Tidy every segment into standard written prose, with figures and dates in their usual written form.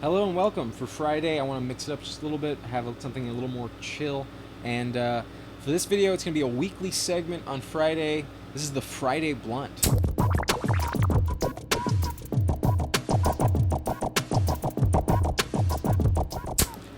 Hello and welcome. For Friday, I want to mix it up just a little bit, have something a little more chill. And for this video, it's going to be a weekly segment on Friday. This is the Friday Blunt.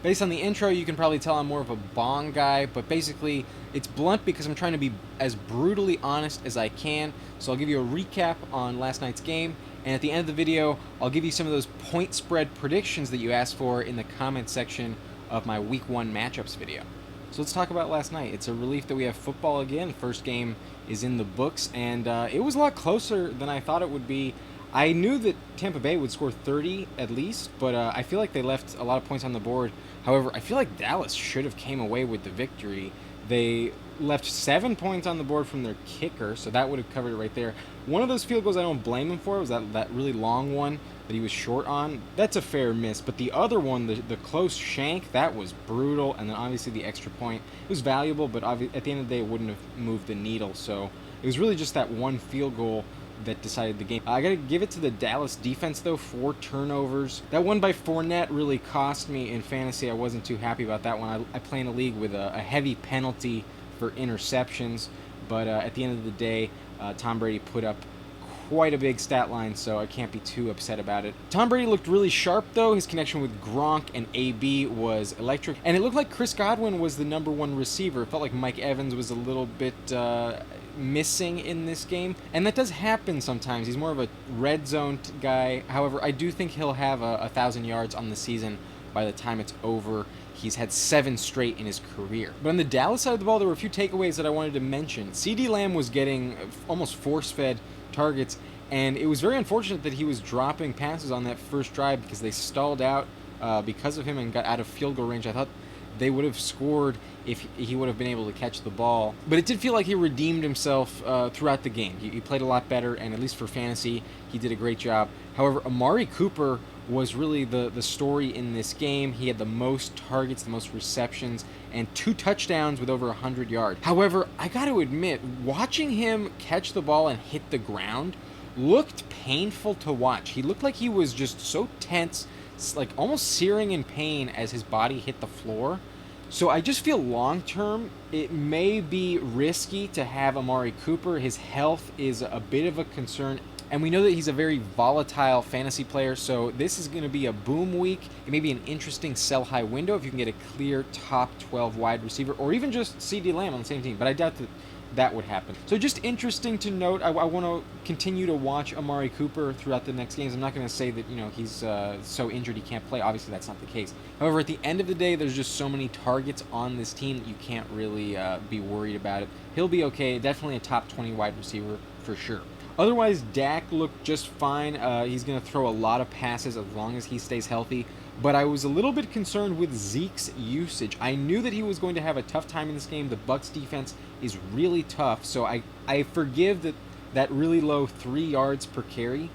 Based on the intro, you can probably tell I'm more of a bong guy, but basically, it's blunt because I'm trying to be as brutally honest as I can. So I'll give you a recap on last night's game, and at the end of the video, I'll give you some of those point spread predictions that you asked for in the comment section of my Week 1 matchups video. So let's talk about last night. It's a relief that we have football again. First game is in the books, and it was a lot closer than I thought it would be. I knew that Tampa Bay would score 30 at least, but I feel like they left a lot of points on the board. However, I feel like Dallas should have came away with the victory. They left 7 points on the board from their kicker, so that would have covered it right there. One of those field goals I don't blame him for was that really long one that he was short on. That's a fair miss, but the other one, the close shank, that was brutal, and then obviously the extra point, it was valuable, but at the end of the day, it wouldn't have moved the needle, so it was really just that one field goal that decided the game. I got to give it to the Dallas defense, though. 4 turnovers. That one by Fournette really cost me in fantasy. I wasn't too happy about that one. I play in a league with a heavy penalty for interceptions, but at the end of the day, Tom Brady put up quite a big stat line, so I can't be too upset about it. Tom Brady looked really sharp, though. His connection with Gronk and AB was electric, and it looked like Chris Godwin was the #1 receiver. It felt like Mike Evans was a little bit missing in this game, and that does happen sometimes. He's more of a red zone guy. However, I do think he'll have 1,000 yards on the season by the time it's over. He's had 7 straight in his career. But on the Dallas side of the ball, there were a few takeaways that I wanted to mention. CeeDee Lamb was getting almost force-fed targets, and it was very unfortunate that he was dropping passes on that first drive because they stalled out because of him and got out of field goal range. I thought they would have scored if he would have been able to catch the ball. But it did feel like he redeemed himself throughout the game. He played a lot better, and at least for fantasy, he did a great job. However, Amari Cooper was really the story in this game. He had the most targets, the most receptions, and 2 touchdowns with over 100 yards. However, I got to admit, watching him catch the ball and hit the ground looked painful to watch. He looked like he was just so tense, like almost searing in pain as his body hit the floor. So I just feel long term, it may be risky to have Amari Cooper. His health is a bit of a concern, and we know that he's a very volatile fantasy player, so this is going to be a boom week. It may be an interesting sell-high window if you can get a clear top 12 wide receiver, or even just CeeDee Lamb on the same team, but I doubt that would happen. So just interesting to note. I want to continue to watch Amari Cooper throughout the next games. I'm not going to say that he's so injured he can't play. Obviously, that's not the case. However, at the end of the day, there's just so many targets on this team that you can't really be worried about it. He'll be okay. Definitely a top 20 wide receiver for sure. Otherwise, Dak looked just fine. He's going to throw a lot of passes as long as he stays healthy. But I was a little bit concerned with Zeke's usage. I knew that he was going to have a tough time in this game. The Bucs defense is really tough, so I forgive that really low 3 yards per carry.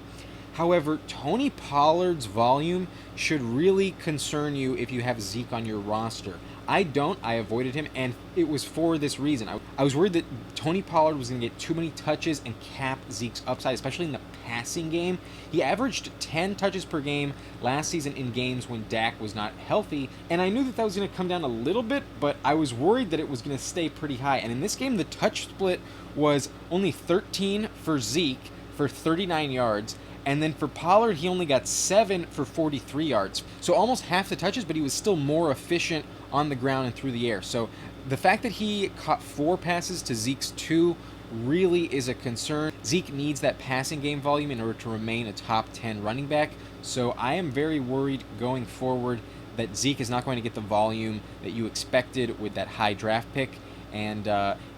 However, Tony Pollard's volume should really concern you if you have Zeke on your roster. I don't. I avoided him, and it was for this reason. I was worried that Tony Pollard was going to get too many touches and cap Zeke's upside, especially in the passing game. He averaged 10 touches per game last season in games when Dak was not healthy, and I knew that was going to come down a little bit, but I was worried that it was going to stay pretty high. And in this game, the touch split was only 13 for Zeke for 39 yards, and then for Pollard, he only got 7 for 43 yards. So almost half the touches, but he was still more efficient on the ground and through the air. So the fact that he caught 4 passes to Zeke's 2 really is a concern. Zeke needs that passing game volume in order to remain a top 10 running back. So I am very worried going forward that Zeke is not going to get the volume that you expected with that high draft pick. And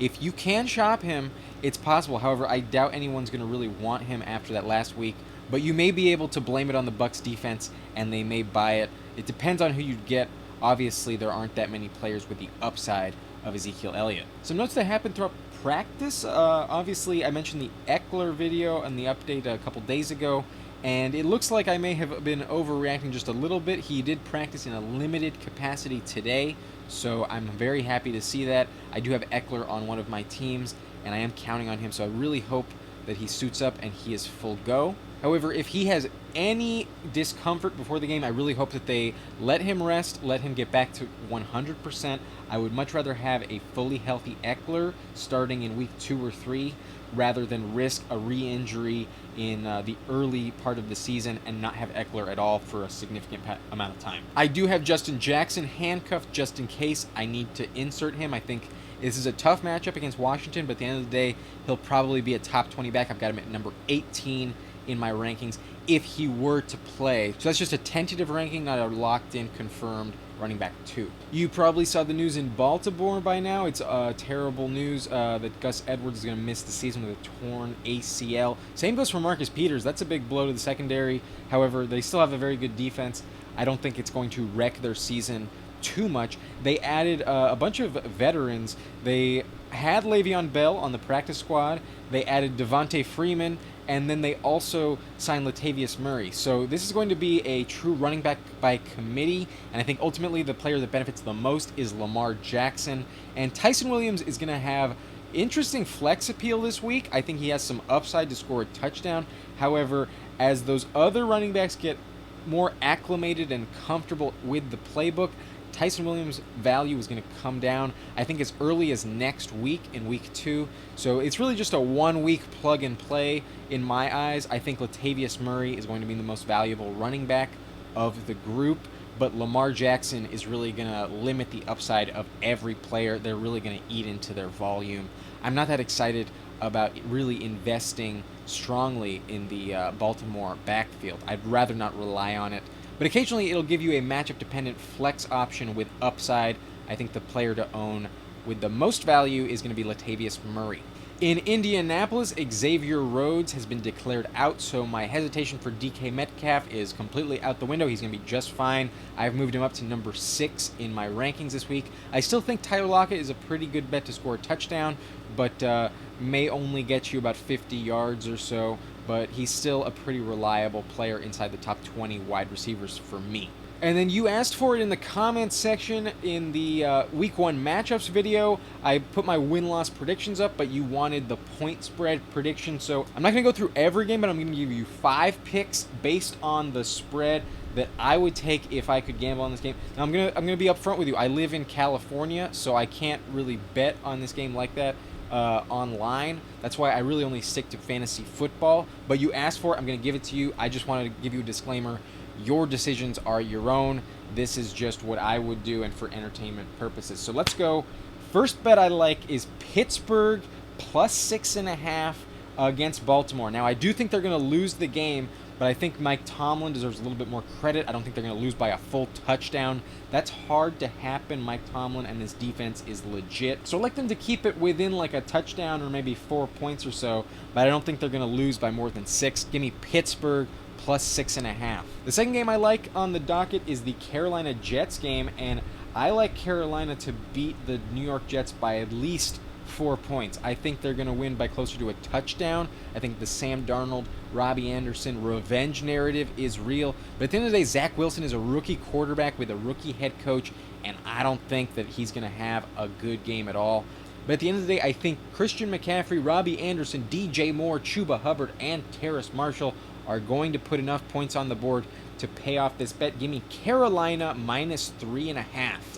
if you can shop him, it's possible. However, I doubt anyone's going to really want him after that last week. But you may be able to blame it on the Bucs defense, and they may buy it. It depends on who you get. Obviously, there aren't that many players with the upside of Ezekiel Elliott. Some notes that happened throughout practice. Obviously, I mentioned the Eckler video and the update a couple days ago, and it looks like I may have been overreacting just a little bit. He did practice in a limited capacity today, so I'm very happy to see that. I do have Eckler on one of my teams, and I am counting on him, so I really hope that he suits up and he is full go. However, if he has any discomfort before the game, I really hope that they let him rest, let him get back to 100%. I would much rather have a fully healthy Eckler starting in week 2 or 3 rather than risk a re-injury in the early part of the season and not have Eckler at all for a significant amount of time. I do have Justin Jackson handcuffed just in case I need to insert him. I think this is a tough matchup against Washington, but at the end of the day, he'll probably be a top 20 back. I've got him at number 18 in my rankings if he were to play. So that's just a tentative ranking, not a locked-in, confirmed running back 2. You probably saw the news in Baltimore by now. It's terrible news that Gus Edwards is going to miss the season with a torn ACL. Same goes for Marcus Peters. That's a big blow to the secondary. However, they still have a very good defense. I don't think it's going to wreck their season too much. They added a bunch of veterans. They had Le'Veon Bell on the practice squad. They added Devontae Freeman, and then they also signed Latavius Murray. So this is going to be a true running back by committee, and I think ultimately the player that benefits the most is Lamar Jackson. And Tyson Williams is going to have interesting flex appeal this week. I think he has some upside to score a touchdown. However, as those other running backs get more acclimated and comfortable with the playbook, Tyson Williams' value is going to come down, I think, as early as next week in week 2. So it's really just a 1-week plug and play in my eyes. I think Latavius Murray is going to be the most valuable running back of the group, but Lamar Jackson is really going to limit the upside of every player. They're really going to eat into their volume. I'm not that excited about really investing strongly in the Baltimore backfield. I'd rather not rely on it. But occasionally it'll give you a matchup-dependent flex option with upside. I think the player to own with the most value is going to be Latavius Murray. In Indianapolis, Xavier Rhodes has been declared out, so my hesitation for DK Metcalf is completely out the window. He's going to be just fine. I've moved him up to number 6 in my rankings this week. I still think Tyler Lockett is a pretty good bet to score a touchdown, but may only get you about 50 yards or so. But he's still a pretty reliable player inside the top 20 wide receivers for me. And then you asked for it in the comments section in the Week 1 matchups video. I put my win-loss predictions up, but you wanted the point spread prediction. So I'm not going to go through every game, but I'm going to give you 5 picks based on the spread that I would take if I could gamble on this game. Now I'm gonna be upfront with you. I live in California, so I can't really bet on this game like that online. That's why I really only stick to fantasy football. But you asked for it, I'm going to give it to you. I just wanted to give you a disclaimer. Your decisions are your own. This is just what I would do and for entertainment purposes. So let's go. First bet I like is Pittsburgh plus 6.5 against Baltimore. Now I do think they're going to lose the game, but I think Mike Tomlin deserves a little bit more credit. I don't think they're going to lose by a full touchdown. That's hard to happen. Mike Tomlin and his defense is legit. So I'd like them to keep it within like a touchdown or maybe 4 points or so, but I don't think they're going to lose by more than 6. Give me Pittsburgh plus 6.5. The second game I like on the docket is the Carolina Jets game, and I like Carolina to beat the New York Jets by at least 4 points. I think they're going to win by closer to a touchdown. I think the Sam Darnold, Robbie Anderson revenge narrative is real. But at the end of the day, Zach Wilson is a rookie quarterback with a rookie head coach, and I don't think that he's going to have a good game at all. But at the end of the day, I think Christian McCaffrey, Robbie Anderson, DJ Moore, Chuba Hubbard, and Terrace Marshall are going to put enough points on the board to pay off this bet. Give me Carolina minus 3.5.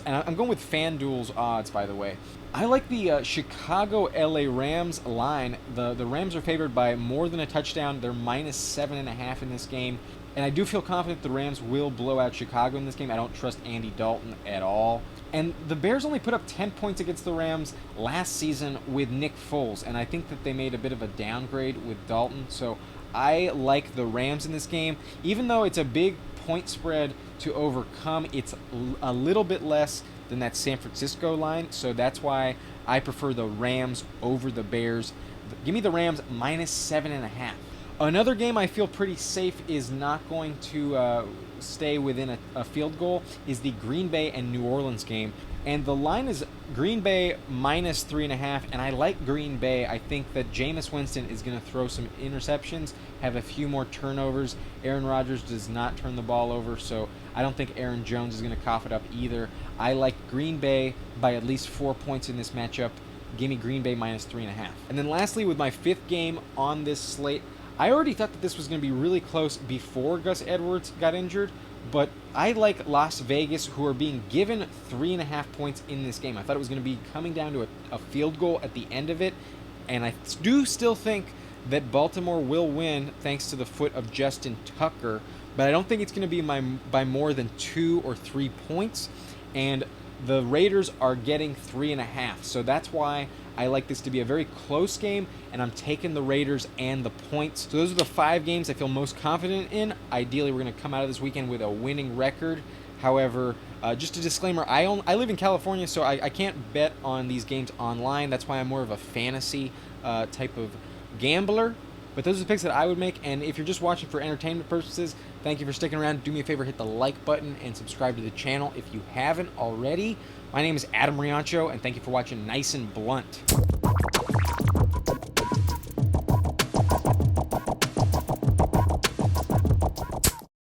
And I'm going with FanDuel's odds, by the way. I like the Chicago LA Rams line. The Rams are favored by more than a touchdown. They're minus 7.5 in this game. And I do feel confident the Rams will blow out Chicago in this game. I don't trust Andy Dalton at all. And the Bears only put up 10 points against the Rams last season with Nick Foles. And I think that they made a bit of a downgrade with Dalton. So I like the Rams in this game. Even though it's a big point spread to overcome, it's a little bit less than that San Francisco line. So that's why I prefer the Rams over the Bears. Give me the Rams minus 7.5. Another game I feel pretty safe is not going to stay within a field goal is the Green Bay and New Orleans game. And the line is Green Bay minus 3.5, and I like Green Bay. I think that Jameis Winston is going to throw some interceptions, have a few more turnovers. Aaron Rodgers does not turn the ball over, so I don't think Aaron Jones is going to cough it up either. I like Green Bay by at least 4 points in this matchup. Give me Green Bay minus 3.5. And then lastly, with my fifth game on this slate, I already thought that this was going to be really close before Gus Edwards got injured, but I like Las Vegas, who are being given 3.5 points in this game. I thought it was going to be coming down to a field goal at the end of it, and I do still think that Baltimore will win thanks to the foot of Justin Tucker, but I don't think it's going to be by more than 2 or 3 points, and the Raiders are getting 3.5, so that's why I like this to be a very close game, and I'm taking the Raiders and the points. So those are the 5 games I feel most confident in. Ideally, we're going to come out of this weekend with a winning record. However, just a disclaimer, I live in California, so I can't bet on these games online. That's why I'm more of a fantasy type of gambler. But those are the picks that I would make, and if you're just watching for entertainment purposes, thank you for sticking around. Do me a favor, hit the like button and subscribe to the channel if you haven't already. My name is Adam Riancho, and thank you for watching Nice and Blunt.